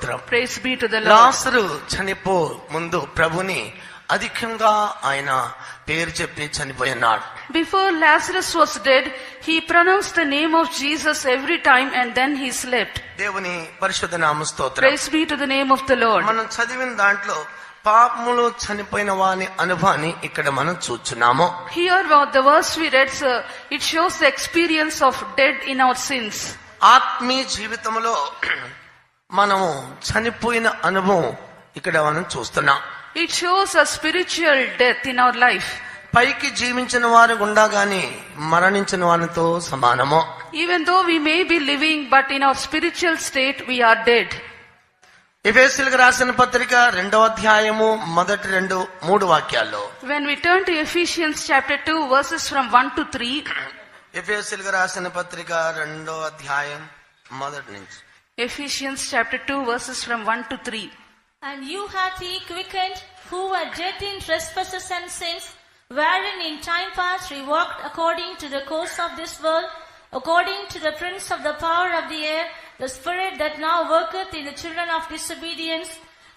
స్తోత్రం. Praise be to the Lord. లాజరు చనిపో ముందు ప్రభుని అధికంగా ఆయన పేరు చెప్పి చనిపోయినాడు. Before Lazarus was dead, he pronounced the name of Jesus every time and then he slept. దేవుని పరిశుద్ధ నామ స్తోత్రం. Praise be to the name of the Lord. మనం చదివిన దాంట్లో పాపములో చనిపోయిన వాని అనుభవాన్ని ఇక్కడ మనం చూస్తున్నాము. Here what the verse we read, sir, it shows the experience of dead in our sins. ఆత్మీయ జీవితంలో మనము చనిపోయిన అనుభవం ఇక్కడ మనం చూస్తున్నాం. It shows a spiritual death in our life. పైకి జీవించిన వారు గుండా గాని మరణించిన వారితో సమానము. Even though we may be living, but in our spiritual state we are dead. ఎఫెసీయులకు రాసిన పత్రిక 2వ అధ్యాయము మొదటి 2-3 వాక్యాల్లో, When we turn to Ephesians chapter 2 verses from 1 to 3, ఎఫెసీయులకు రాసిన పత్రిక 2వ అధ్యాయం మొదటి నుంచి, Ephesians chapter 2 verses from 1 to 3. And you hath he quickened, who were dead in trespasses and sins, wherein in time past ye walked according to the course of this world, according to the prince of the power of the air, the spirit that now worketh in the children of disobedience,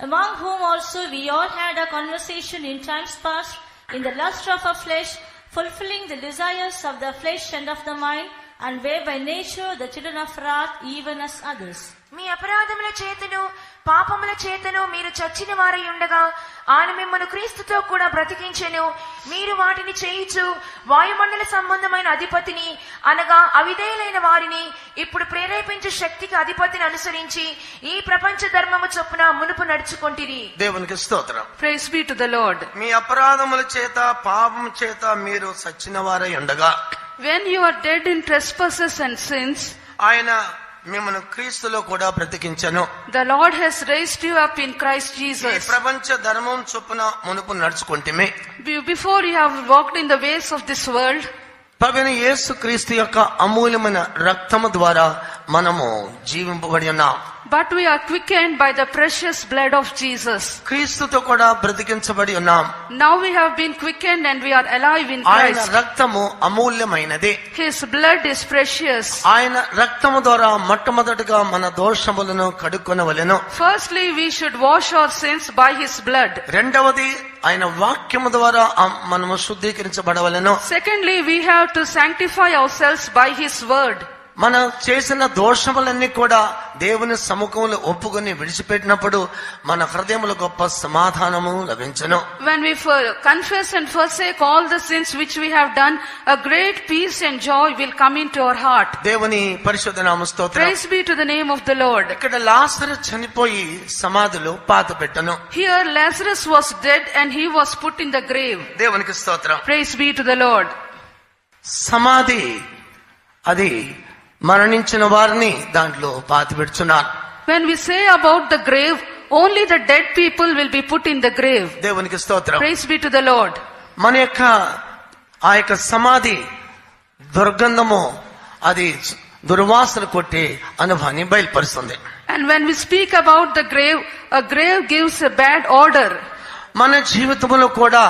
among whom also we all had a conversation in times past, in the lust of our flesh, fulfilling the desires of the flesh and of the mind, and were by nature the children of wrath, even as others. మీ అపరాధముల చేతను పాపముల చేతను మీరు చచ్చిన వారై ఉండగా ఆయన మిమ్మల్ని క్రీస్తుతో కూడా బ్రతికించెను. మీరు వాటిని చేయుచు వాయుమండల సంబంధమైన అధిపతిని అనగా అవిధేయులైన వారిని ఇప్పుడు ప్రేరేపించే శక్తికి అధిపతిని అనుసరించి ఈ ప్రపంచ ధర్మము చొప్పున మునుపు నడుచుకొంటిరి. దేవునికి స్తోత్రం. Praise be to the Lord. మీ అపరాధముల చేత పాపము చేత మీరు చచ్చిన వారై ఉండగా, When you are dead in trespasses and sins, ఆయన మిమ్మల్ని క్రీస్తులో కూడా బ్రతికించెను. the Lord has raised you up in Christ ఈ Jesus. ప్రపంచ ధర్మం చొప్పున మునుపు నడుచుకుంటేమే, Before you have walked in the ways of this world, ప్రభువైన యేసు క్రీస్తు యొక్క అమూల్యమైన రక్తము ద్వారా మనము జీవింపబడి ఉన్నాం. but we are quickened by the precious blood of Jesus. క్రీస్తుతో కూడా బ్రతికించబడి ఉన్నాం. Now we have been quickened and we are alive in ఆయన Christ. రక్తము అమూల్యమైనది. His blood is precious. ఆయన రక్తము ద్వారా మొట్టమొదటిగా మన దోషములను కడుక్కొనవలెను. Firstly, we should wash our sins by His blood. రెండవది ఆయన వాక్యము ద్వారా మనము శుద్ధీకరించబడవలెను. Secondly, we have to sanctify ourselves by His word. మనం చేసిన దోషములన్నీ కూడా దేవుని సముఖంలో ఒప్పుకొని విడిచిపెట్టినప్పుడు మన హృదయములో గొప్ప సమాధానము లభించును. When we confess and forsake all the sins which we have done, a great peace and joy will come into our heart. దేవుని పరిశుద్ధ నామ స్తోత్రం. Praise be to the name of the Lord. ఇక్కడ లాజరు చనిపోయి సమాధిలో పాతిపెట్టెను. Here Lazarus was dead and he was put in the grave. దేవునికి స్తోత్రం. Praise be to the Lord. సమాధి అది మరణించిన వారిని దాంట్లో పాతిపెడుచున్నారు. When we say about the grave, only the dead people will be put in the grave. దేవునికి స్తోత్రం. Praise be to the Lord. మన యొక్క ఆ యొక్క సమాధి దుర్గంధము అది దుర్వాసన కొట్టి అనుభవాన్ని బయలుపరుస్తుంది. And when we speak about the grave, a grave gives a bad odor. మన జీవితంలో కూడా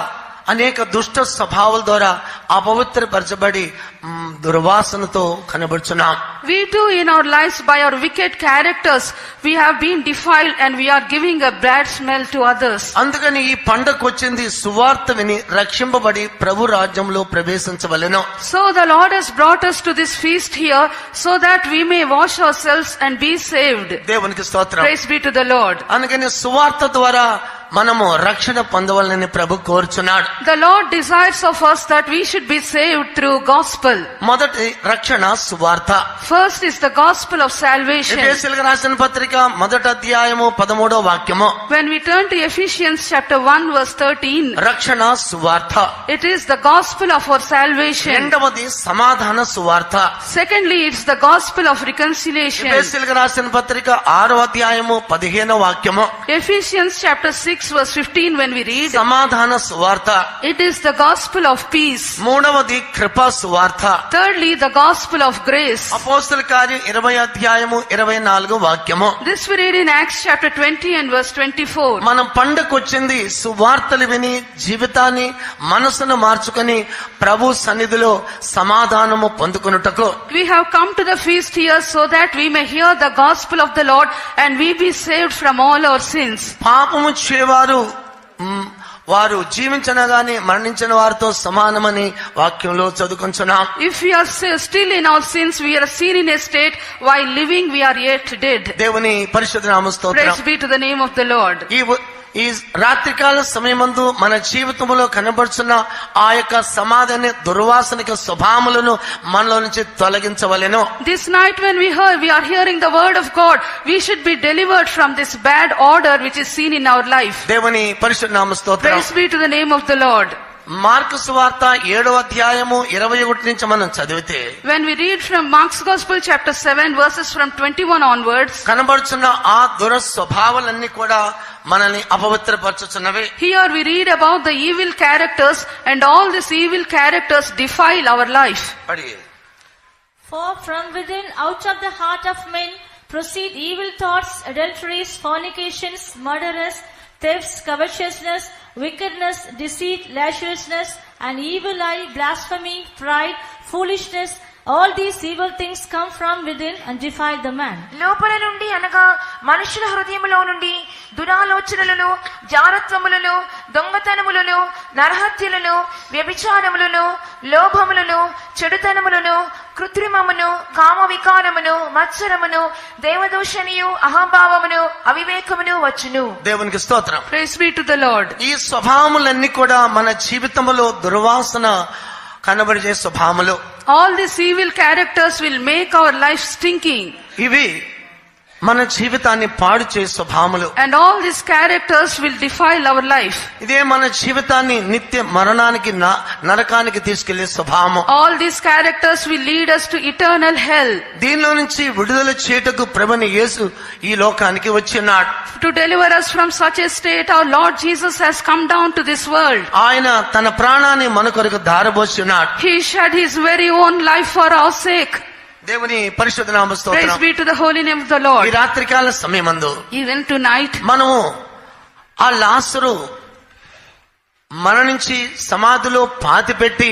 అనేక దుష్ట స్వభావాల ద్వారా అపవిత్రపరచబడి దుర్వాసనతో కనబడుచున్నాం. We too in our lives by our wicked characters we have been defiled and we are giving a bad smell to others. అందుకని ఈ పండగకు వచ్చింది సువార్త విని రక్షింపబడి ప్రభు రాజ్యంలో ప్రవేశించవలెను. So the Lord has brought us to this feast here so that we may wash ourselves and be saved. దేవునికి స్తోత్రం. Praise be to the Lord. అందుకని సువార్త ద్వారా మనము రక్షణ పొందవాలని ప్రభు కోరుచున్నాడు. The Lord desires of us that we should be saved through gospel. మొదటి రక్షణ సువార్త. First is the gospel of salvation. ఎఫెసీయులకు రాసిన పత్రిక మొదటి అధ్యాయము 13వ వాక్యము. When we turn to Ephesians chapter 1 verse 13, రక్షణ సువార్త. it is the gospel of our salvation. రెండవది సమాధాన సువార్త. Secondly, it's the gospel of reconciliation. ఎఫెసీయులకు రాసిన పత్రిక 6వ అధ్యాయము 15వ వాక్యము. Ephesians chapter 6 verse 15, when we read, సమాధాన సువార్త. it is the gospel of peace. మూడవది కృపా సువార్త. Thirdly, the gospel of grace. అపోస్తల కార్యం 20 అధ్యాయము 24 వాక్యము. This we read in Acts chapter 20 and verse 24. మనం పండకొచ్చింది సువార్తలు విని జీవితాన్ని మనసును మార్చుకొని ప్రభు సన్నిధిలో సమాధానము పొందుకొనుటకు. We have come to the feast here so that we may hear the gospel of the Lord and we be saved from all our sins. పాపము చేయవారు వారు జీవించనగానే మరణించిన వారితో సమానమని వాక్యంలో చదువుకుంటున్నాం. If we are still in our sins, we are seen in a state while living we are yet dead. దేవుని పరిశుద్ధ నామ స్తోత్రం. Praise be to the name of the Lord. ఈ రాత్రికాల సమయమందు మన జీవితంలో కనబడుచున్న ఆ యొక్క సమాధాన దుర్వాసనిక స్వభావములను మనలో నుంచి తొలగించవలెను. This night when we are hearing the word of God, we should be delivered from this bad order which is seen in our life. దేవుని పరిశుద్ధ నామ స్తోత్రం. Praise be to the name of the Lord. Mark సువార్త 7వ అధ్యాయము 21 నుంచి మనం చదివితే, When we read from Mark's Gospel chapter 7 verses from 21 onwards, కనబడుచున్న ఆ దుర స్వభావాలన్నీ కూడా మనల్ని అపవిత్రపరచుచున్నవి. here we read about the evil characters, and all these evil characters defile our life. For from within, out of the heart of men, proceed evil thoughts, adulteries, fornications, murderers, thefts, covetousness, wickedness, deceit, lasciviousness, an evil eye, blasphemy, pride, foolishness. All these evil things come from within and defile the man. లోపల నుండి అనగా మనుషుల హృదయములో నుండి దురాలోచనలను, జారత్వములను, దొంగతనములను, నరహత్యలను, వ్యభిచారములను, లోభములను, చెడుతనములను, కృత్రిమమును, కామ వికారమును, మత్సరమును, దేవదూషణియు, అహంభావమును, అవివేకమును వచ్చును. దేవునికి స్తోత్రం. Praise be to the Lord. ఈ స్వభావములన్నీ కూడా మన జీవితంలో దుర్వాసన కనబడే స్వభావములు. All these evil characters will make our life stinking. ఇవి మన జీవితాన్ని పాడు చేసే స్వభావములు. And all these characters will defile our life. ఇదే మన జీవితాన్ని నిత్య మరణానికి నరకానికి తీసుకెళ్లే స్వభావము. All these characters will lead us to eternal hell. దీనిలో నుంచి విడుదల చేయుటకు ప్రభువైన యేసు ఈ లోకానికి వచ్చినాడు. To deliver us from such a state, our Lord Jesus has come down to this world. ఆయన తన ప్రాణాన్ని మన కొరకు ధారపోస్తున్నాడు. He shed his very own life for our sake. దేవుని పరిశుద్ధ నామ Praise స్తోత్రం. be to the holy name of the ఈ Lord. రాత్రికాల సమయమందు Even tonight, మనము ఆ లాజరు మరణించి సమాధిలో పాతిపెట్టి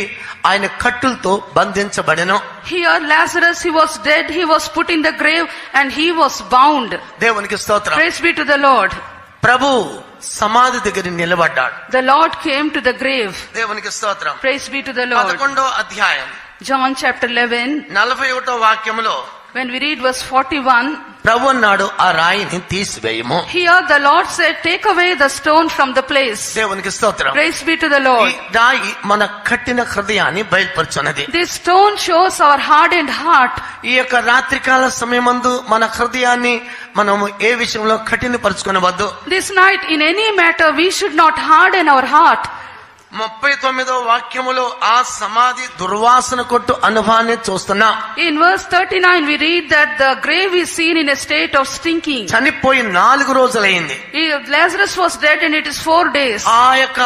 ఆయన కట్టులతో బంధించబడెను. here Lazarus, he was dead, he was put in the grave and he was bound. దేవునికి స్తోత్రం. Praise be to the Lord. ప్రభు సమాధి దగ్గర నిలబడ్డాడు. The Lord came to the grave. దేవునికి స్తోత్రం. Praise be to the Lord. 11వ అధ్యాయం John chapter 11, 41వ వాక్యములో when we read verse 41, ప్రభు అన్నాడు, ఆ రాయిని తీసివేయము. here the Lord said, take away the stone from the place. దేవునికి స్తోత్రం. Praise be to the ఈ Lord. రాయి మన కట్టిన హృదయాన్ని బయలుపరుచున్నది. This stone shows our hardened heart. ఈ యొక్క రాత్రికాల సమయమందు మన హృదయాన్ని మనము ఏ విషయంలో కఠినపరుచుకొనవద్దు. This night, in any matter, we should not harden our heart. 39వ వాక్యములో ఆ సమాధి దుర్వాసన కొట్టు అనుభవాన్ని చూస్తున్నా. In verse 39, we read that the grave is seen in a state of stinking. చనిపోయి 4 రోజులైంది. Lazarus was dead and it is 4 days. ఆ యొక్క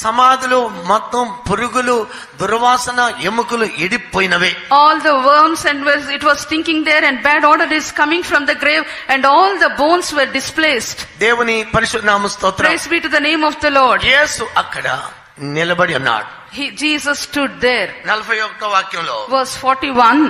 సమాధిలో మొత్తం పురుగులు, దుర్వాసన, ఎముకలు ఎడిపోయినవే. All the worms and it was stinking there, and bad odor is coming from the grave, and all the bones were displaced. దేవుని పరిశుద్ధ నామ స్తోత్రం. Praise be to the name of the Lord. యేసు అక్కడ నిలబడి ఉన్నాడు. Jesus stood there. 41వ వాక్యంలో Verse 41.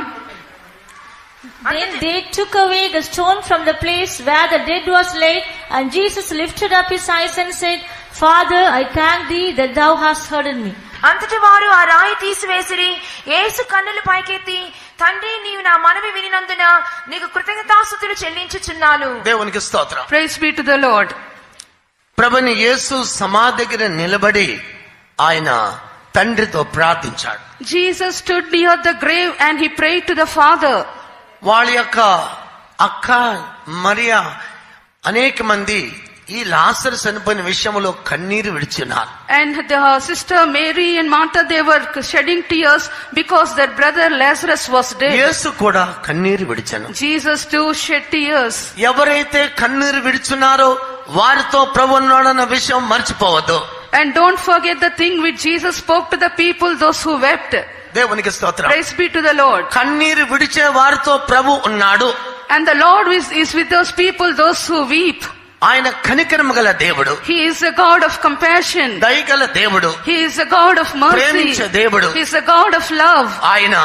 Then they took away the stone from the place where the dead was laid, and Jesus lifted up his eyes and said, Father, I thank thee that thou hast heard me. అంతటి వారు ఆ రాయి తీసివేసిరి. యేసు కన్నులు పైకెత్తి, తండ్రి, నీవు నా మనవి వినినందున నీకు కృతజ్ఞతాస్తుతులు చెల్లించుచున్నాను. దేవునికి స్తోత్రం. Praise be to the Lord. ప్రభుని యేసు సమాధి దగ్గర నిలబడి ఆయన తండ్రితో ప్రార్థించాడు. Jesus stood near the grave and he prayed to the Father. వాళ్ళ యొక్క అక్క మరియా అనేక మంది ఈ లాజరు చనిపోయిన విషయంలో కన్నీరు విడిచినారు. And the sister Mary and Martha, they were shedding tears because their brother Lazarus was dead. యేసు కూడా కన్నీరు విడిచాను. Jesus too shed tears. ఎవరైతే కన్నీరు విడిచున్నారో వారితో ప్రభు ఉన్నాడన్న విషయం మర్చిపోవద్దు. And don't forget the thing which Jesus spoke to the people, those who wept. దేవునికి స్తోత్రం. Praise be to the Lord. కన్నీరు విడిచే వారితో ప్రభు ఉన్నాడు. And the Lord is with those people, those who weep. ఆయన కనికరము గల దేవుడు, He is a God of compassion. దయగల దేవుడు, He is a God of mercy. ప్రేమించే దేవుడు. He is a God of love. ఆయన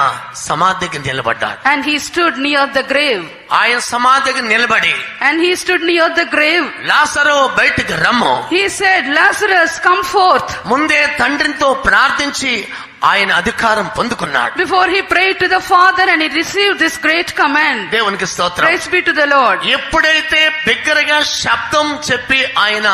సమాధికి నిలబడ్డాడు. And he stood near the grave. ఆయన సమాధికి నిలబడి, And he stood near the grave. లాజరు బయటికి రమ్ము. He said, Lazarus, come forth. ముందే తండ్రితో ప్రార్థించి ఆయన అధికారం పొందుకున్నాడు. Before he prayed to the Father and he received this great command. దేవునికి స్తోత్రం. Praise be to the Lord. ఎప్పుడైతే బిగ్గరగా శబ్దం చెప్పి ఆయన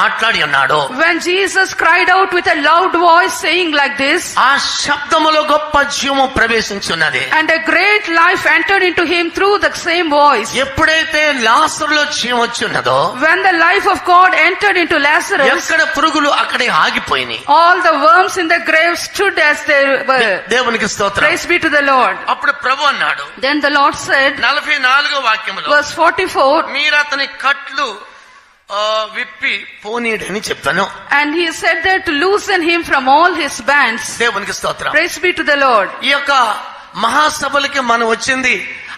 మాట్లాడి ఉన్నాడో, When Jesus cried out with a loud voice saying like this, ఆ శబ్దములో గొప్ప జీవము ప్రవేశించున్నది. and a great life entered into him through the same voice. ఎప్పుడైతే లాజరులో జీవం వచ్చిన్నదో, When the life of God entered into Lazarus, ఎక్కడ పురుగులు అక్కడే ఆగిపోయినాయి. all the worms in the grave stood as they were. దేవునికి స్తోత్రం. Praise be to the Lord. అప్పుడు ప్రభు అన్నాడు, Then the Lord said, 44వ వాక్యములో, verse 44, మీరు అతని కట్లు విప్పి పోనీడని చెప్పాను. and he said that to loosen him from all his bands. దేవునికి స్తోత్రం. Praise be to the Lord. ఈ యొక్క మహాసభలకి మనం వచ్చింది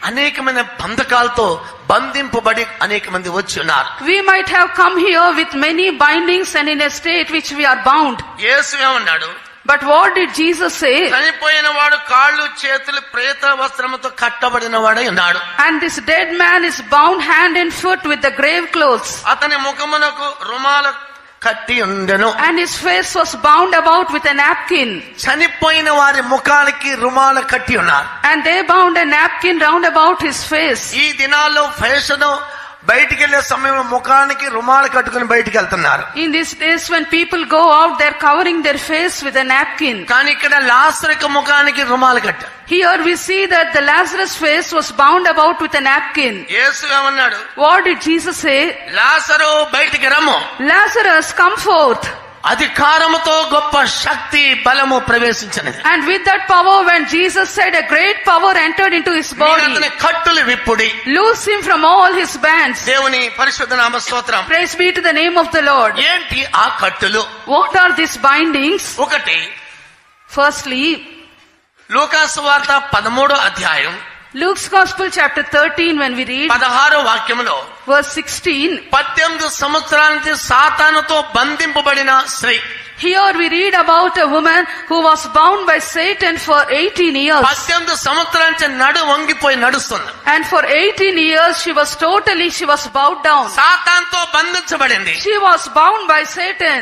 అనేకమైన బంధకాలతో బంధింపబడి అనేక మంది వచ్చి ఉన్నారు. We might have come here with many bindings and in a state which we are bound. యేసు ఏమన్నాడు? But what did Jesus say? చనిపోయిన వాడు కాళ్ళు చేతులు ప్రేత వస్త్రముతో కట్టబడిన వాడై ఉన్నాడు. And this dead man is bound hand and foot with the grave clothes. అతని ముఖమునకు రుమాలు కట్టి ఉండెను. And his face was bound about with a napkin. చనిపోయిన వారి ముఖానికి రుమాలు కట్టి ఉన్నారు. And they bound a napkin round about his face. ఈ దినాల్లో ఫ్యాషన్ బయటికి వెళ్లే సమయంలో ముఖానికి రుమాలు కట్టుకుని బయటికి వెళ్తున్నారు. In these days when people go out, they're covering their face with a napkin. కానీ ఇక్కడ లాజరు ముఖానికి రుమాలు కట్టారు. Here we see that the Lazarus face was bound about with a napkin. యేసు ఏమన్నాడు? What did Jesus say? లాజరు బయటికి రమ్ము. Lazarus, come forth. అధికారముతో గొప్ప శక్తి బలము ప్రవేశించినది. And with that power, when Jesus said, a great power entered into his మీరు body. అతని కట్టులు విప్పుడి. Loose him from all his bands. దేవుని పరిశుద్ధ నామ స్తోత్రం. Praise be to the name of the Lord. ఏంటి ఆ కట్టులు? What are these bindings? ఒకటి, Firstly, లూకాసు వార్త 13వ అధ్యాయం Luke's Gospel chapter 13, when we read 16వ వాక్యములో, verse 16, 18 సంవత్సరాల నుంచి సాతానుతో బంధింపబడిన స్త్రీ. here we read about a woman who was bound by Satan for 18 years. 18 సంవత్సరాల నుంచి నడు వంగిపోయి నడుస్తుంది. And for 18 years she was bowed down. సాతానుతో బంధించబడింది. She was bound by Satan.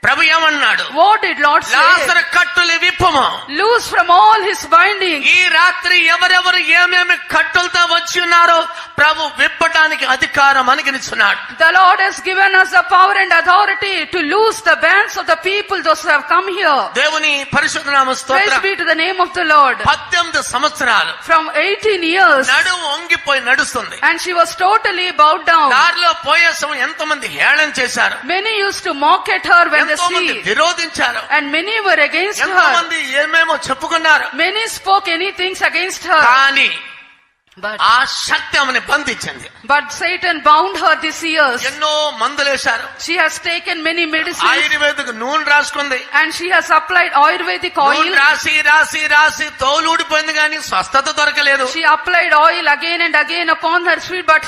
ప్రభు ఏమన్నాడు? What did Lord say? Lazarus కట్టులు విప్పుము. Loose from all his bindings. ఈ రాత్రి ఎవరెవరు ఏమేమి కట్టులతో వచ్చి ఉన్నారో ప్రభు విప్పటానికి అధికారం అనుగ్రహించున్నాడు. The Lord has given us the power and authority to loose the bands of the people, those who have come here. దేవుని పరిశుద్ధ నామ Praise స్తోత్రం. be to the name of the Lord. 18 సంవత్సరాలు From 18 years, నడు వంగిపోయి నడుస్తుంది. and she was totally bowed down. దారిలో పోయే సమయం ఎంతమంది హేళన చేశారు, Many used to mock at her when they ఎంతో మంది see, విరోధించారు, and many were against ఎంతో her. మంది ఏమేమో చెప్పుకున్నారు. Many spoke any things against her. కానీ But ఆ శక్తి ఆమెను బంధించింది. Satan bound her these years. ఎన్నో మందులేశారు. She has taken many medicines, ayurvedic నూనె రాసుకుంది. and she has applied Ayurvedic నూనె oil. రాసి రాసి రాసి తోలు ఊడిపోయింది కానీ స్వస్థత దొరకలేదు. She applied oil again and again upon her feet, but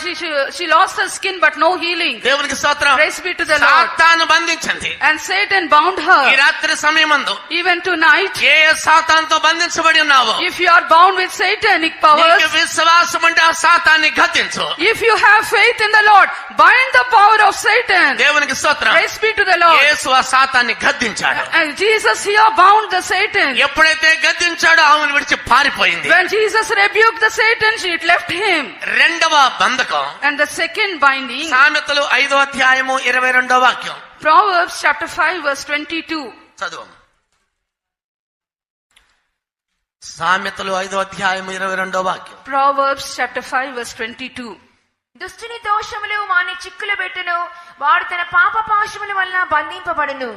she lost her skin, but no healing. దేవునికి స్తోత్రం. Praise be to the Lord. సాతాను బంధించింది. And Satan bound ఈ her. రాత్రి సమయమందు Even tonight, ఏ సాతానుతో బంధించబడి ఉన్నావో, if you are bound with satanic నీకు powers, విశ్వాసం అంటే ఆ సాతాన్ని గద్దించు. if you have faith in the Lord, bind the power of Satan. దేవునికి స్తోత్రం. Praise be to the Lord. యేసు ఆ సాతాన్ని గద్దించాడు. And Jesus here bound the Satan. ఎప్పుడైతే గద్దించాడో ఆమెను విడిచి పారిపోయింది. When Jesus rebuked the Satan, it left him. రెండవ బంధకం And the second binding, సామెతలు 5వ అధ్యాయము 22వ వాక్యం Proverbs chapter 5 verse 22. చదువు. సామెతలు 5వ అధ్యాయము 22వ వాక్యం. Proverbs chapter 5 verse 22. దుష్టుని దోషములు వాని చిక్కులు పెట్టును, వాడు తన పాప పాశముల వలన బంధింపబడును.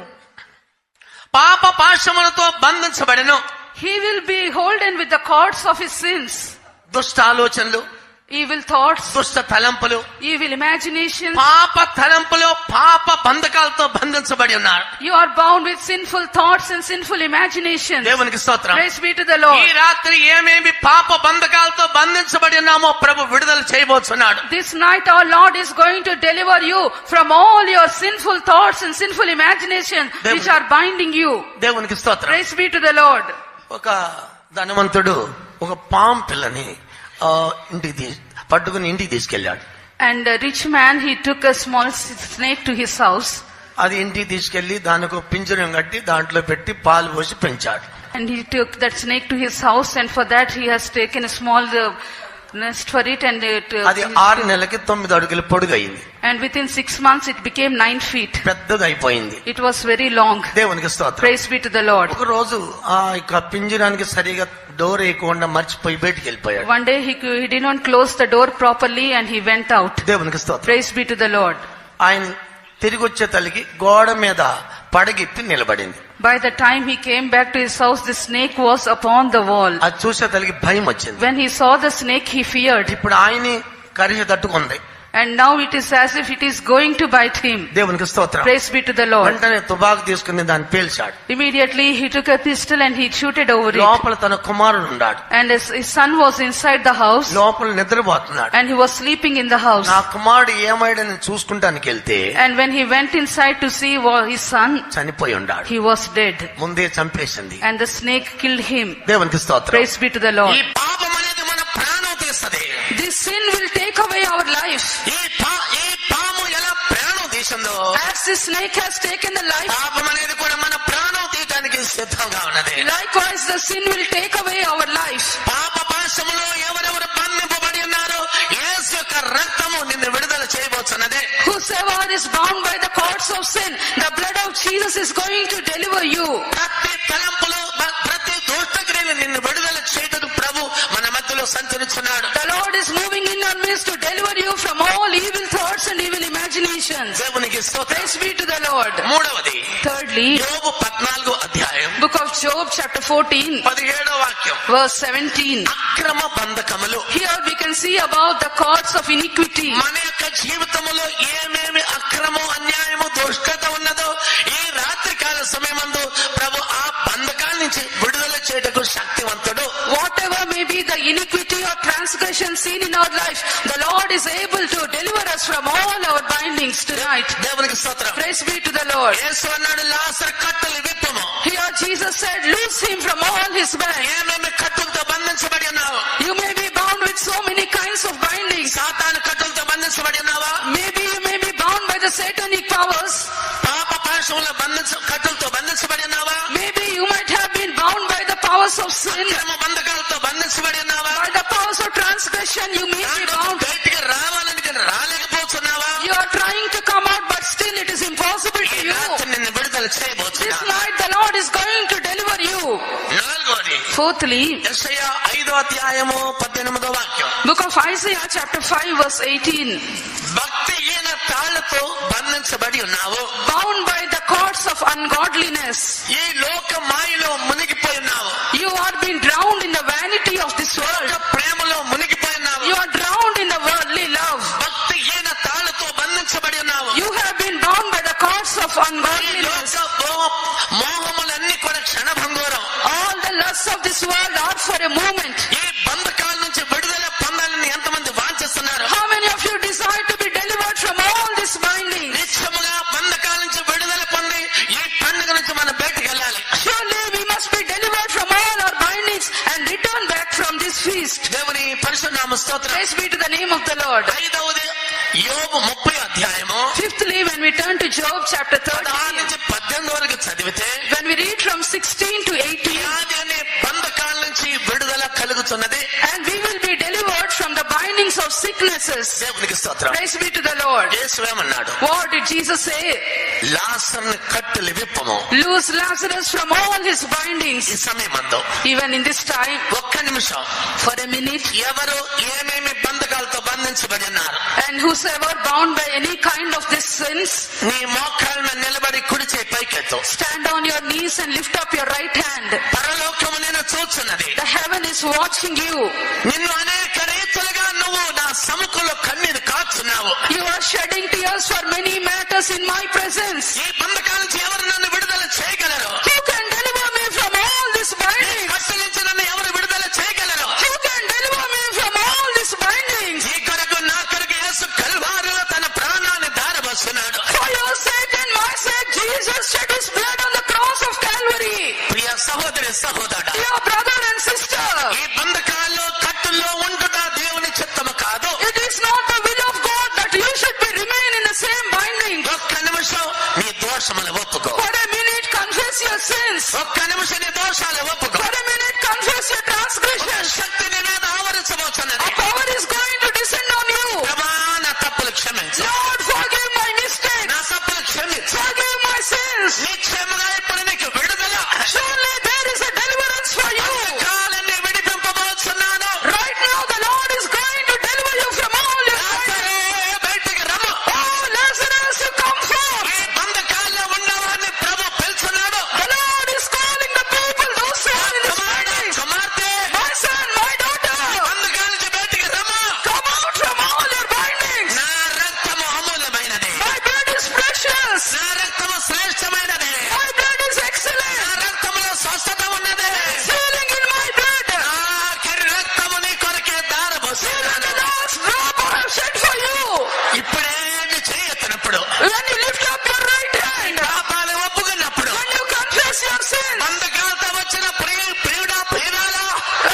పాప పాశములతో బంధించబడెను. He will be holden with the cords of his sins. దుష్ట ఆలోచనలు, evil thoughts, దుష్ట తలంపులు, evil imaginations. పాప తలంపులు, పాప బంధకాలతో బంధించబడి ఉన్నారు. You are bound with sinful thoughts and sinful imaginations. దేవునికి స్తోత్రం. Praise be to the ఈ Lord. రాత్రి ఏమేమి పాప బంధకాలతో బంధించబడి ఉన్నామో ప్రభు విడుదల చేయబోతున్నాడు. This night our Lord is going to deliver you from all your sinful thoughts and sinful imaginations which are binding you. దేవునికి స్తోత్రం. Praise be to the Lord. ఒక ధనవంతుడు ఒక పాము పిల్లని పట్టుకుని ఇంటికి తీసుకెళ్ళాడు. And a rich man, he took a small snake to his house. అది ఇంటికి తీసుకెళ్లి దానికి పింజరం కట్టి దాంట్లో పెట్టి పాలు పోసి పెంచాడు. And he took that snake to his house, and for that he has taken a small nest for it, and అది 6 నెలలకి 9 అడుగుల పొడుగు అయింది. and within 6 months it became 9 feet. పెద్దగా అయిపోయింది. It was very long. దేవునికి స్తోత్రం. Praise be to the Lord. ఒక రోజు ఆ యొక్క పింజరానికి సరిగా డోర్ వేయకుండా మర్చిపోయి బయటికి వెళ్ళిపోయాడు. One day he did not close the door properly and he went out. దేవునికి స్తోత్రం. Praise be to the Lord. ఆయన తిరిగి వచ్చే తల్లికి గోడ మీద పడగెత్తి నిలబడింది. By the time he came back to his house, the snake was upon the wall. అది చూసే తల్లికి భయం వచ్చింది. When he saw the snake, he feared. ఇప్పుడు ఆయన్ని కరిగి తట్టుకుంది. And now it is as if it is going to bite him. దేవునికి స్తోత్రం. Praise be to the Lord. వెంటనే తుపాకు తీసుకుని దాన్ని పేల్చాడు. Immediately he took a pistol and he shooted over it. లోపల తన కుమారుడు ఉన్నాడు. And his son was inside the house. లోపల నిద్రపోతున్నాడు. And he was sleeping in the house. నా కుమారుడు ఏమైడని చూసుకుంటానికి వెళ్తే And when he went inside to see his son, చనిపోయి ఉన్నాడు. he was dead. ముందే చంపేసింది. And the snake killed him. దేవునికి స్తోత్రం. Praise be to the Lord. ఈ పాపం అనేది మన ప్రాణం తీస్తది. This sin will take away our life. ఈ పాము ఎలా ప్రాణం తీసిందో, As the snake has taken the life, పాపం అనేది కూడా మన ప్రాణం తీయడానికి సిద్ధంగా ఉన్నది. likewise the sin will take away our life. పాప పాశములో ఎవరెవరు బంధింపబడి ఉన్నారో యేసు యొక్క రక్తము నిన్ను విడుదల చేయబోతున్నది. Whosoever is bound by the cords of sin, the blood of Jesus is going to deliver you. ప్రతి తలంపులు, ప్రతి దుష్టక్రియలు నిన్ను విడుదల చేయటకు ప్రభు మన మధ్యలో సంచరిస్తున్నాడు. The Lord is moving in our midst to deliver you from all evil thoughts and evil imaginations. దేవునికి స్తోత్రం. Praise be to the Lord. మూడవది Thirdly, యోబు 14వ అధ్యాయం book of Job chapter 14 17వ వాక్యం. verse 17. అక్రమ బంధకములు. Here we can see about the cords of iniquity. మన యొక్క జీవితంలో ఏమేమి అక్రమం, అన్యాయము, దుష్టత ఉన్నదో ఈ రాత్రికాల సమయమందు ప్రభు ఆ బంధకాల నుంచి విడుదల చేయటకు శక్తివంతుడు. Whatever may be the iniquity or transgression seen in our life, the Lord is able to deliver us from all our bindings tonight. దేవునికి స్తోత్రం. Praise be to the Lord. యేసు అన్నాడు, లాజరు కట్టలు విప్పుము. Here Jesus said, loose him from all his bands. ఏమేమి కట్టులతో బంధించబడి ఉన్నావు? You may be bound with so many kinds of bindings. సాతాను కట్టులతో బంధించబడి ఉన్నావా? Maybe you may be bound by the satanic powers. పాప పాశముల కట్టులతో బంధించబడి ఉన్నావా? Maybe you might have been bound by the powers of sin. అక్రమ బంధకాలతో బంధించబడి ఉన్నావా? By the powers of transgression you may be bound. బయటికి రావాలని రాలేకపోతున్నావా? You are trying to come out, but still it is impossible to ఈ you. రాత్రి నిన్ను విడుదల This చేయబోతున్నాను. night the Lord is going to deliver you. నాలుగోది Fourthly, యెషయా 5వ అధ్యాయము 18వ వాక్యం. book of Isaiah chapter 5 verse 18. భక్తిహీన తాళ్లతో బంధించబడి ఉన్నావు. Bound by the cords of ungodliness. ఈ లోక మాయలో మునిగిపోయి ఉన్నావు. You are being drowned in the vanity of this world. ప్రేమలో మునిగిపోయి ఉన్నావు. You are drowned in the worldly love. భక్తిహీన తాళ్లతో బంధించబడి ఉన్నావు. You have been bound by the cords of ఈ ungodliness. లోక మోహములన్నీ కూడా క్షణభంగురం. All the lusts of this world are for a moment. ఈ బంధకాల నుంచి విడుదల పొందాలని ఎంతమంది వాంఛిస్తున్నారు? How many of you desire to be delivered from all this binding? నిత్యముగా బంధకాల నుంచి విడుదల పొంది ఈ పండుగ నుంచి మనం బయటకు వెళ్ళాలి. Surely we must be delivered from all our bindings and return back from this feast. దేవుని పరిశుద్ధనామ స్తోత్రం. Praise be to the name of the Lord. ఐదవది యోబు 30వ అధ్యాయము Fifthly, when we turn to Job chapter 16 30, నుంచి 18 వరకు చదివితే when we read from 16 to 18, వ్యాధి అనే బంధకాల నుంచి విడుదల కలుగుతున్నది. and we will be delivered from the bindings of sicknesses. దేవునికి స్తోత్రం. Praise be to the Lord. యేసు ఏమన్నాడు? What did Jesus say? లాజరుని కట్టులు విప్పము. Loose Lazarus from all his bindings. ఈ సమయమందు Even in this time, ఒక్క నిమిషం for a minute, ఎవరు ఏమేమి బంధకాలతో బంధించబడి ఉన్నారు? and whosoever bound by any kind of these sins, నీ మోకాళ్ళ మీద నిలబడి కుడి చేయి పైకెత్తు. stand on your knees and lift up your right hand. పరలోకము నేను చూస్తున్నది. The heaven is watching you. నిన్ను అనేక రీతులుగా నువ్వు నా సముఖంలో కన్నీరు కాచున్నావు. You are shedding tears for many matters in my presence. ఈ బంధకాల నుంచి ఎవరు నన్ను విడుదల చేయగలరు? Who can deliver me from all this binding? కష్టం నుంచి నన్ను ఎవరు విడుదల చేయగలరు? Who can deliver me from all this binding? ఈ కొరకు నా కొరకు యేసు కల్వారిలో తన ప్రాణాన్ని ధారపోస్తున్నాడు. For your sake and my sake, Jesus shed his blood on the cross of Calvary. ప్రియ సహోదరి సహోదరుడా, Dear brother and sister, ఈ బంధకాల్లో కట్టుల్లో ఉండుట దేవుని చిత్తము కాదు. it is not the will of God that you should be remain in the same binding. ఒక్క నిమిషం నీ దోషములు ఒప్పుకో. For a minute, confess your sins. ఒక్క నిమిషం నీ దోషాలు ఒప్పుకో. For a minute, confess your transgressions. శక్తి నీ మీద ఆవరించబోతున్నది. A power is going to descend on you. ప్రభా, నా తప్పులు క్షమించు. Lord, forgive my mistakes. నా తప్పులు క్షమించు. Forgive my sins. నీ క్షమగా ఇప్పుడు నీకు విడుదల. Surely there is a deliverance for you. కాలన్నీ విడిపింపబోతున్నాను. Right now the Lord is going to deliver you from all your లాజరే, bondage. బయటికి రమ్ము. Oh, Lazarus, you come forth. ఈ బంధకాల్లో ఉన్నవారిని ప్రభు పిలుచున్నాడు. The Lord is calling the people, those who are in this bondage. కుమార్తె, My son, my daughter, బంధకాల నుంచి బయటికి రమ్ము. come out from all your bindings. నా రక్తము అమూల్యమైనది. My blood is precious. నా రక్తము శ్రేష్టమైనది. My blood is నా excellent. రక్తములో స్వస్థత ఉన్నది. Healing in my blood. ఆఖరి రక్తము నీ కొరకే ధారపోస్తున్నాను. The last drop I have shed for you. ఇప్పుడే నీ చేయెత్తినప్పుడు, When you lift up your right hand, పాపాలు ఒప్పుకున్నప్పుడు, when you confess your sin, బంధకాలతో వచ్చిన ప్రియుడా ప్రియురాలా,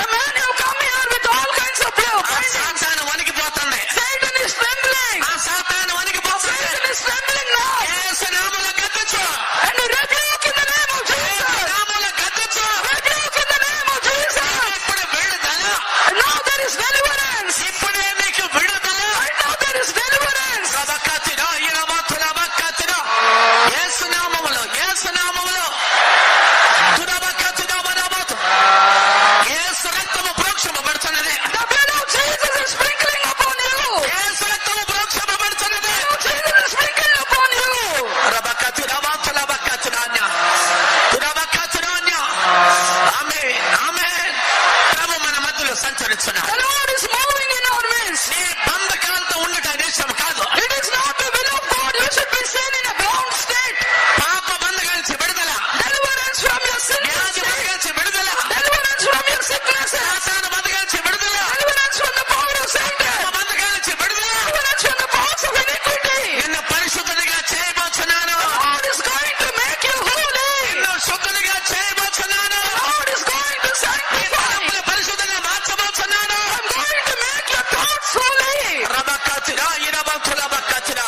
a man you come here with all kinds of ఆ bindings. సాతాను వణికిపోతుంది. Satan is trembling. ఆ సాతాను వణికిపోతుంది. Satan is trembling now. యేసు నామములో గద్దించు. And you rebuke in the name of Yesu Jesus. నామములో గద్దించు. Rebuke in the name of Jesus. ఇప్పుడు విడుదల. And now there is deliverance. ఇప్పుడే నీకు విడుదల. Right now there is deliverance. రబకతిరా, ఇరబతుల బకతిరా. యేసు నామములో, యేసు నామములో. దురబకతిరా బరబతు. యేసు రక్తము ప్రోక్షింపబడుతున్నది. The blood of Jesus is sprinkling upon you. యేసు రక్తము ప్రోక్షింపబడుతున్నది. The blood of Jesus is sprinkling upon you. రబకతిరా Bathula బకతిరాన్య. దురబకతిరాన్య. ఆమేన్, ఆమేన్. ప్రభు మన మధ్యలో సంచరిస్తున్నాడు. The Lord is moving in our midst. నీ బంధకాలతో ఉండట ఇష్టం కాదు. It is not the will of God. You should be seen in a bound state. పాప బంధకాల నుంచి విడుదల. Deliverance from your sinful వ్యాధి state. బంధకాల నుంచి విడుదల. Deliverance from your sicknesses. సాతాను బంధకాల నుంచి విడుదల. Deliverance from the power of Satan. పాప బంధకాల నుంచి విడుదల. Deliverance from the powers of iniquity. నిన్ను పరిశుద్ధునిగా చేయబోతున్నాను. God is going to make you holy. నిన్ను శుద్ధునిగా చేయబోతున్నాను. God is going to sanctify. తలపులు పరిశుద్ధంగా మార్చబోతున్నాను. I'm going to make your thoughts holy. రబకతిరా, ఇరబతుల బకతిరా.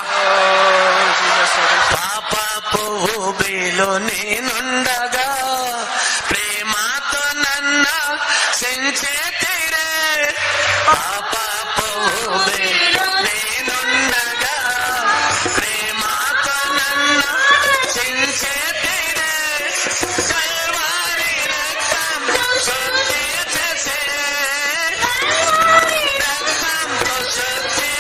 పాపపు ఊబిలో నేనుండగా ప్రేమతో నన్ను సెంచేతిరే. పాపపు ఊబిలో నేనుండగా ప్రేమతో నన్ను సెంచేతిరే. కల్వారి రక్తం శుద్ధి చేసే. రక్తంతో శుద్ధి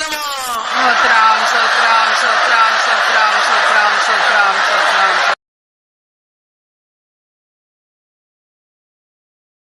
స్తోత్రాలు